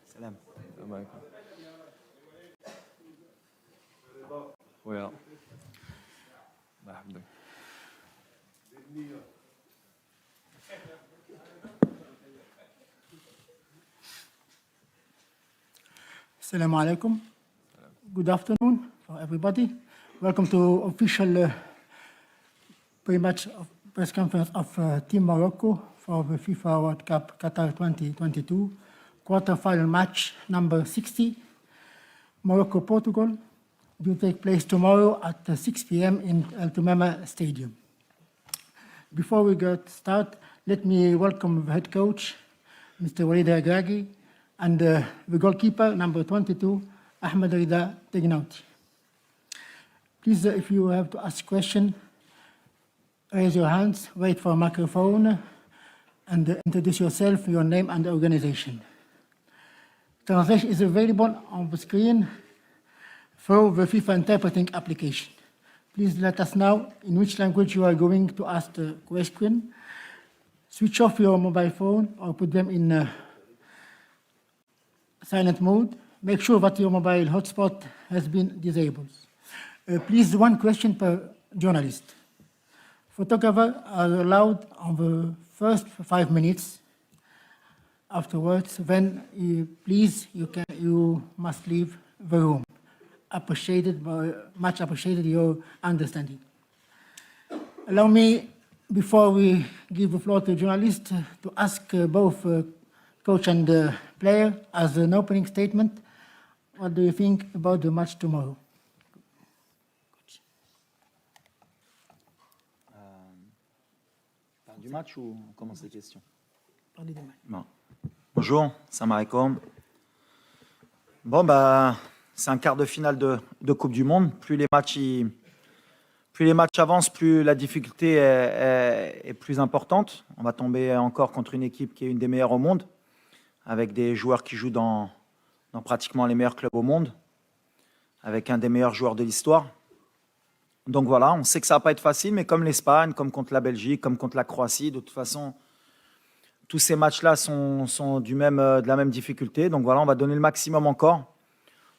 سلام. السلام عليكم. خويا مرحبا. Assalamu alaikum. Good afternoon for everybody. Welcome to official pre-match press conference of Team Morocco for the FIFA World Cup Qatar 2022 quarter-final match number 60, Morocco-Portugal, will take place tomorrow at 6 p.m. in El Tumama Stadium. Before we get started, let me welcome the head coach, Mr. Walid Regragui, and the goalkeeper, number 22, Ahmed Rida Tegnauti. Please, if you have to ask a question, raise your hands, wait for a microphone, and introduce yourself, your name and the organization. Translation is available on the screen through the FIFA interpreting application. Please let us know in which language you are going to ask the question. Switch off your mobile phone or put them in silent mode. Make sure that your mobile hotspot has been disabled. Please, one question per journalist. Photographers are allowed on the first 5 minutes. Afterwards, then please, you must leave the room. Much appreciated your understanding. Allow me, before we give the floor to journalists, to ask both coach and player as an opening statement. What do you think about the match tomorrow? Du match ou on commence les questions? Parlez du match. Bon. Bonjour, salam alaikum. Bon, c'est un quart de finale de Coupe du Monde. Plus les matchs avancent, plus la difficulté est plus importante. On va tomber encore contre une équipe qui est une des meilleures au monde, avec des joueurs qui jouent dans pratiquement les meilleurs clubs au monde, avec un des meilleurs joueurs de l'histoire. Donc voilà, on sait que ça ne va pas être facile, mais comme l'Espagne, comme contre la Belgique, comme contre la Croatie, de toute façon, tous ces matchs-là sont de la même difficulté. Donc voilà, on va donner le maximum encore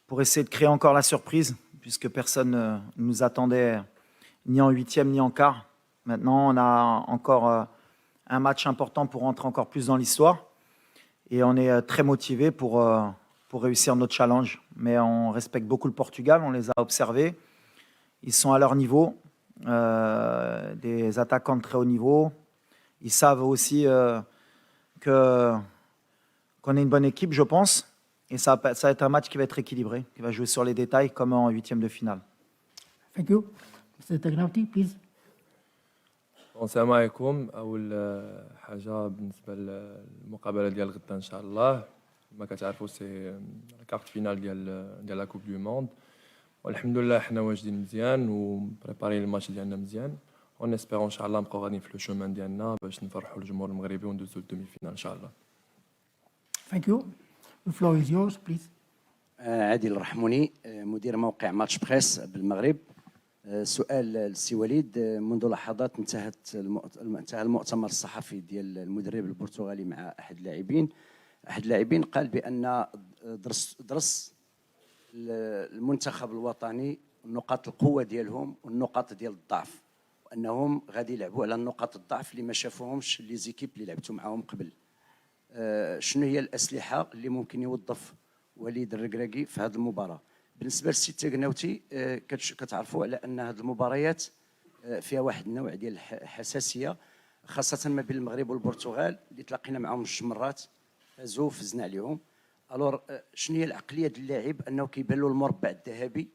pour essayer de créer encore la surprise, puisque personne ne nous attendait ni en huitième ni en quart. Maintenant, on a encore un match important pour rentrer encore plus dans l'histoire. Et on est très motivé pour réussir notre challenge. Mais on respecte beaucoup le Portugal, on les a observés. Ils sont à leur niveau, des attaquants de très haut niveau. Ils savent aussi qu'on est une bonne équipe, je pense. Et ça va être un match qui va être équilibré, qui va jouer sur les détails comme en huitième de finale. Thank you. Mr. Tegnauti, please. السلام عليكم. أول حاجة بالنسبة للمقابلة ديال غدا إن شاء الله، ما كتعرفوا سي كارت فينال ديال لا كوب دو موند، والحمد لله حنا واجدين مزيان وبريبارين الماتش ديالنا مزيان، ونسبيرون إن شاء الله نبقاو غاديين في لو شومان ديالنا باش نفرحوا الجمهور المغربي وندوزو الدومي فينال إن شاء الله. Thank you. The floor is yours, please. عادل الرحموني، مدير موقع ماتش بريس بالمغرب. سؤال للسي وليد. منذ لحظات انتهى المؤتمر الصحفي ديال المدرب البرتغالي مع احد اللاعبين قال بان درس المنتخب الوطني نقاط القوه ديالهم والنقاط ديال الضعف، وانهم غادي يلعبوا على نقاط الضعف اللي ما شافوهمش لي زيكيب اللي لعبتوا معاهم قبل. شنو هي الاسلحه اللي ممكن يوظف وليد الركراكي في هذه المباراه؟ بالنسبه للسي تيغناوتي، كتعرفوا على ان هذه المباريات فيها واحد النوع ديال الحساسيه، خاصه ما بين المغرب والبرتغال اللي تلاقينا معهم 2 مرات، فازوا فزنا عليهم. الور شنو هي العقليه ديال اللاعب انه كيبان له المربع الذهبي؟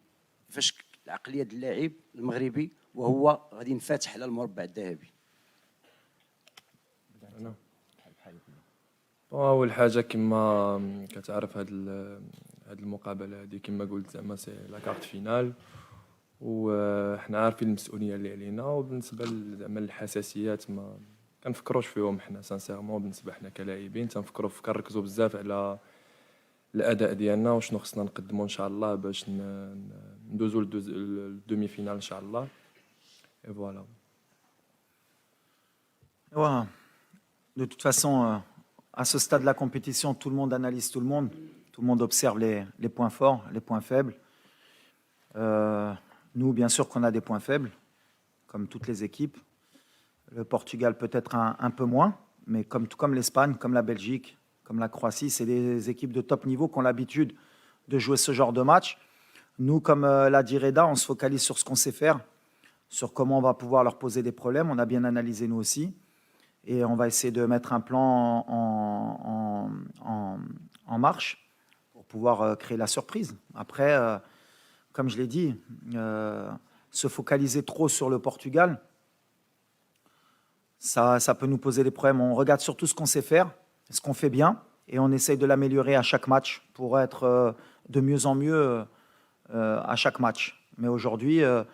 كيفاش العقليه ديال اللاعب المغربي وهو غادي ينفتح على المربع الذهبي؟ اول حاجه كما كتعرف هاد المقابله هذه كما قلت زعما سي لا كارت فينال، وحنا عارفين المسؤوليه اللي علينا، وبالنسبه زعما الحساسيات ما كنفكروش فيهم حنا سانسيرمون. بالنسبه حنا كلاعبين كنركزوا بزاف على الاداء ديالنا وشنو خصنا نقدموا ان شاء الله باش ندوزو للدومي فينال ان شاء الله. اي فوالا. De toute façon, à ce stade de la compétition, tout le monde analyse tout le monde. Tout le monde observe les points forts, les points faibles. Nous, bien sûr qu'on a des points faibles, comme toutes les équipes. Le Portugal peut-être un peu moins, mais tout comme l'Espagne, comme la Belgique, comme la Croatie, c'est des équipes de top niveau qui ont l'habitude de jouer ce genre de match. Nous, comme l'a dit Reda, on se focalise sur ce qu'on sait faire, sur comment on va pouvoir leur poser des problèmes. On a bien analysé nous aussi. Et on va essayer de mettre un plan en marche pour pouvoir créer la surprise. Après, comme je l'ai dit, se focaliser trop sur le Portugal, ça peut nous poser des problèmes. On regarde surtout ce qu'on sait faire, ce qu'on fait bien, et on essaye de l'améliorer à chaque match pour être de mieux en mieux à chaque match. Mais aujourd'hui, de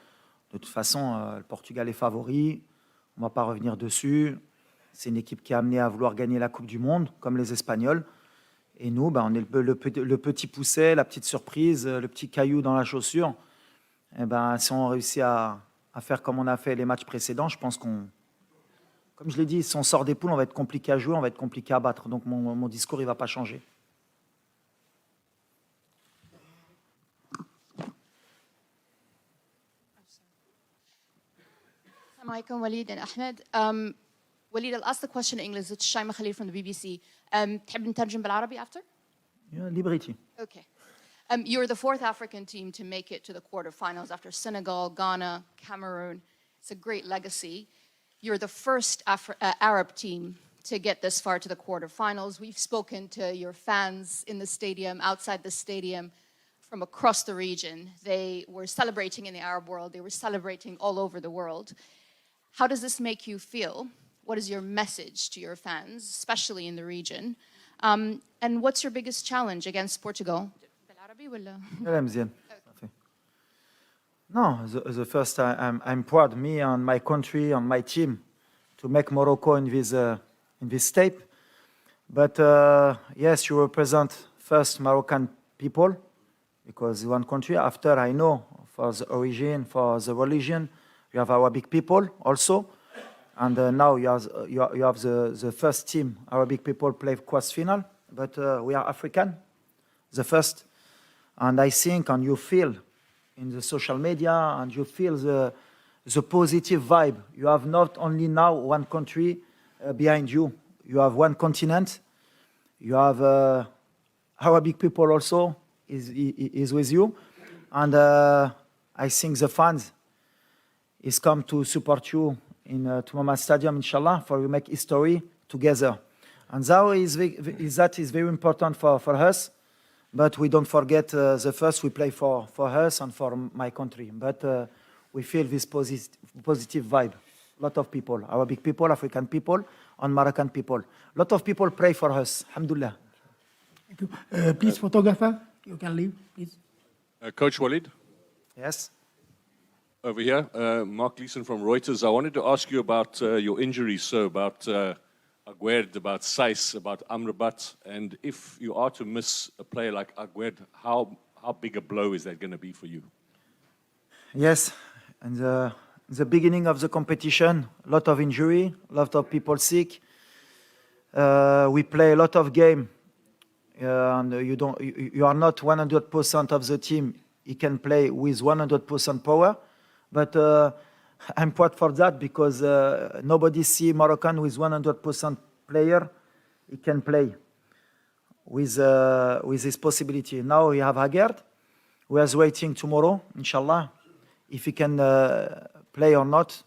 toute façon, le Portugal est favori. On ne va pas revenir dessus. C'est une équipe qui est amenée à vouloir gagner la Coupe du Monde, comme les Espagnols. Et nous, on est le petit pousset, la petite surprise, le petit caillou dans la chaussure. Et si on réussit à faire comme on a fait les matchs précédents, je pense qu'on... Comme je l'ai dit, si on sort des poules, on va être compliqué à jouer, on va être compliqué à battre. Donc mon discours, il ne va pas changer. Assalamu alaikum, Walid and Ahmed. Walid, I'll ask the question in English. It's Shaima Khalil from the BBC. تحب نترجم بالعربي after? Yeah, liberty. Okay. You're the fourth African team to make it to the quarterfinals after Senegal, Ghana, Cameroon. It's a great legacy. You're the first Arab team to get this far to the quarterfinals. We've spoken to your fans in the stadium, outside the stadium, from across the region. They were celebrating in the Arab world. They were celebrating all over the world. How does this make you feel? What is your message to your fans, especially in the region? And what's your biggest challenge against Portugal? بالعربي ولا؟ لا مزيان. No, the first I'm proud, me and my country and my team, to make Morocco in this state. But yes, you represent first Moroccan people, because one country. After, I know for the origin, for the religion, you have Arabic people also. And now you have the first team, Arabic people play quarter final, but we are African, the first. And I think, and you feel in the social media, and you feel the positive vibe. You have not only now one country behind you. You have one continent. You have Arabic people also is with you. And I think the fans is come to support you in Tumama Stadium, inshallah, for we make history together. And that is very important for us. But we don't forget the first we play for us and for my country. But we feel this positive vibe. A lot of people, Arabic people, African people, and Moroccan people. A lot of people pray for us. Alhamdulillah. Thank you. Please, photographer, you can leave, please. Coach Walid, Yes. over here. Mark Leeson from Reuters. I wanted to ask you about your injuries, so about Aguerd, about Saiss, about Amrabat, and if you are to miss a player like Aguerd, how big a blow is that going to be for you? Yes. And the beginning of the competition, a lot of injury, a lot of people sick. We play a lot of game, and you are not 100% of the team. You can play with 100% power, but I'm proud for that, because nobody see Moroccan with 100% player. He can play with this possibility. Now we have Aguerd. We are waiting tomorrow, inshallah, if he can play or not.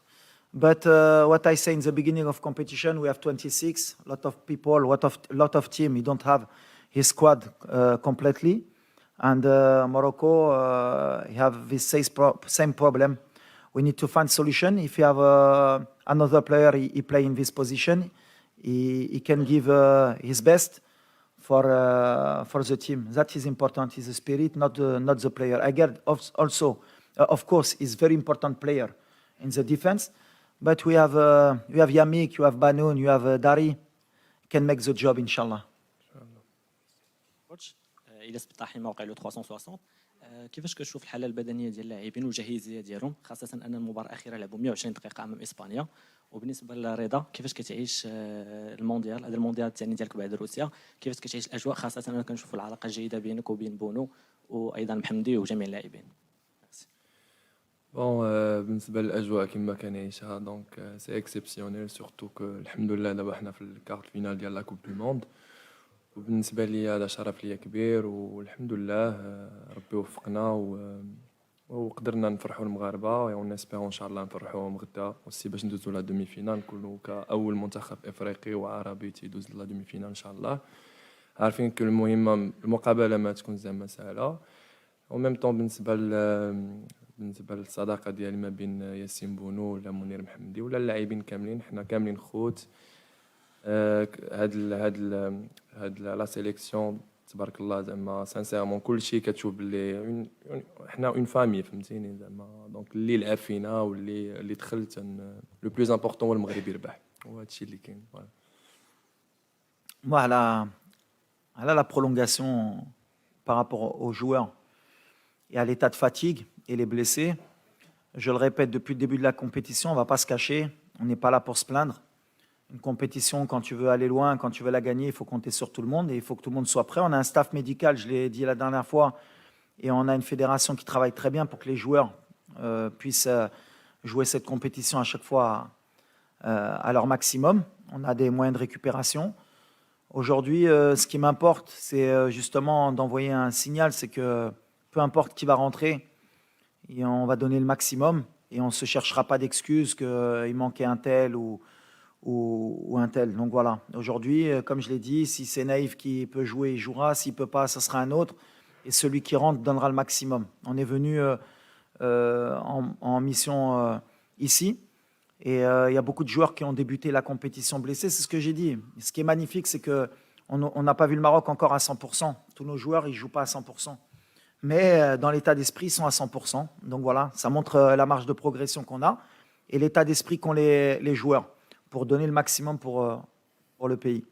But what I say in the beginning of competition, we have 26, a lot of people, lot of team. He don't have his squad completely, and Morocco have this same problem. We need to find solution. If you have another player, he play in this position, he can give his best for the team. That is important. Is the spirit, not the player. Aguerd also, of course, is very important player in the defense. But we have Yamik, you have Banoun, you have Dari, can make the job, inshallah. كوتش إلياس بطاحي موقع لو 360. كيفاش كتشوف الحاله البدنيه ديال اللاعبين والجاهزيه ديالهم، خاصه ان المباراه الاخيره لعبوا 120 دقيقه امام اسبانيا؟ وبالنسبه لرضا، كيفاش كتعيش المونديال، هذا المونديال الثاني ديالك بعد روسيا، كيفاش كتعيش الاجواء، خاصه انا كنشوفوا العلاقه الجيده بينك وبين بونو وايضا محمدي وجميع اللاعبين؟ بون بالنسبه للاجواء كما كنعيشها دونك سي اكسيبسيونيل، سورتو كو الحمد لله دابا حنا في الكارت فينال ديال لا كوب دو موند. وبالنسبه لي هذا شرف ليا كبير، والحمد لله ربي وفقنا وقدرنا نفرحوا المغاربه، ونسبيرو ان شاء الله نفرحوهم غدا aussi باش ندوزو لا دومي فينال، نكونوا كاول منتخب افريقي وعربي تيدوز لا دومي فينال ان شاء الله. عارفين كو المهمه المقابله ما تكون زعما سهله. وميم طون بالنسبه للصداقه ديالي ما بين ياسين بونو ولا منير محمدي ولا اللاعبين كاملين، حنا كاملين خوت. هاد لا سيليكسيون تبارك الله زعما سانسيرمون كلشي كتشوف بلي حنا اون فامي، فهمتيني زعما. دونك اللي لعب فينا واللي دخلت لو بلوز امبورطون هو المغرب يربح، وهذا الشيء اللي كاين. Moi, à la prolongation par rapport aux joueurs et à l'état de fatigue et les blessés, je le répète depuis le début de la compétition, on ne va pas se cacher, on n'est pas là pour se plaindre. Une compétition, quand tu veux aller loin, quand tu veux la gagner, il faut compter sur tout le monde et il faut que tout le monde soit prêt. On a un staff médical, je l'ai dit la dernière fois, et on a une fédération qui travaille très bien pour que les joueurs puissent jouer cette compétition à chaque fois à leur maximum. On a des moyens de récupération. Aujourd'hui, ce qui m'importe, c'est justement d'envoyer un signal, c'est que peu importe qui va rentrer, et on va donner le maximum et on ne se cherchera pas d'excuses qu'il manquait un tel ou un tel. Donc voilà, aujourd'hui, comme je l'ai dit, si c'est Naïf qui peut jouer, il jouera. S'il ne peut pas, ce sera un autre. Et celui qui rentre donnera le maximum. On est venu en mission ici. Et il y a beaucoup de joueurs qui ont débuté la compétition blessés. C'est ce que j'ai dit. Ce qui est magnifique, c'est qu'on n'a pas vu le Maroc encore à 100%. Tous nos joueurs, ils ne jouent pas à 100%. Mais dans l'état d'esprit, ils sont à 100%. Donc voilà, ça montre la marge de progression qu'on a et l'état d'esprit qu'ont les joueurs pour donner le maximum pour le pays.